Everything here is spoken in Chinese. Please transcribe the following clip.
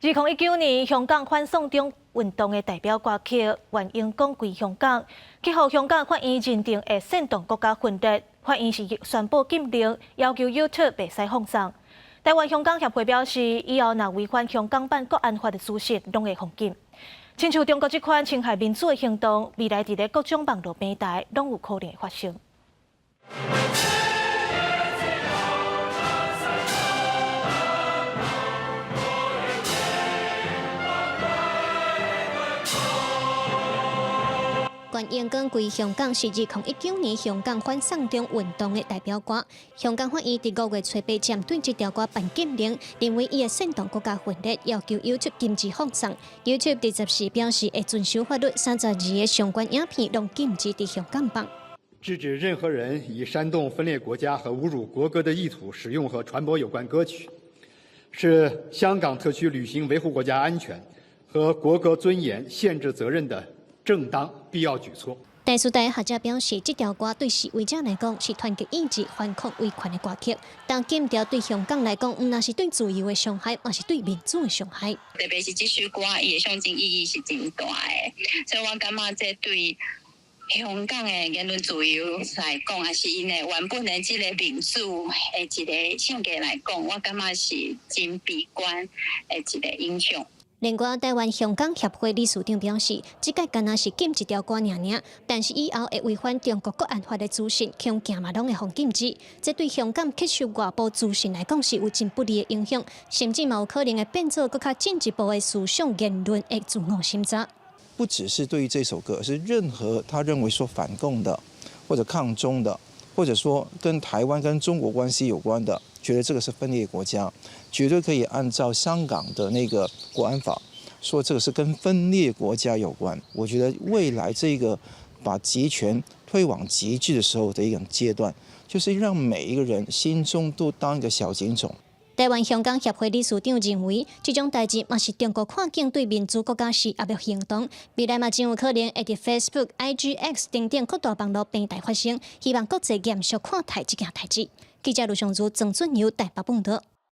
2019年香港反送中运动的代表歌曲《愿英讲归香港》，去互香港法院认定会煽动国家分裂，法院是宣布禁令，要求 YouTube 袂使放送。台湾香港协会表示，以后若违反香港版国安法的资讯，拢会封禁。亲像中国这款侵害民主的行动，未来伫咧各种网络平台拢有可能会发生。愿英讲归香港是2019年香港反送中运动的代表歌。香港法院伫5月初8针对这条歌颁禁令，认为伊会煽动国家分裂，要求 YouTube 禁止放送。YouTube 第10时表示会遵守法律，32个相关影片拢禁止伫香港放。制止任何人以煽动分裂国家和侮辱国歌的意图使用和传播有关歌曲，是香港特区履行维护国家安全和国歌尊严限制责任的正当必要举措。台师大学者表示，这条歌对示威者来讲是团结意志、反抗威权的歌曲，但禁调对香港来讲，唔那是对自由的伤害，也是对民主的伤害。特别是这首歌，伊的象征意义是真大的，所以我感觉这对香港的言论自由来讲，也是因的原本的这个民主的一个性格来讲，我感觉是真悲观的一个影响。另外，台湾香港协会理事长表示，这届敢若是禁一条歌尔，但是以后会违反中国国安法的资讯，恐惊嘛拢会封禁止。这对香港吸收外部资讯来讲是有真不利的影响，甚至嘛有可能会变作更加进一步的思想言论的自我审查。不只是对于这首歌，而是任何他认为说反共的，或者抗中的，或者说跟台湾跟中国关系有关的，觉得这个是分裂国家，绝对可以按照香港的那个国安法说这个是跟分裂国家有关。我觉得未来这个把集权推往极致的时候的一个阶段，就是让每一个人心中都当一个小警钟。台湾香港协会理事长认为，这种代志嘛是中国跨境对民主国家施压力行动，未来嘛真有可能会伫 Facebook、IG、X 等等各大网络平台发生。希望国际严肃看待这件代志。记者卢尚珠、郑俊尧台北报道。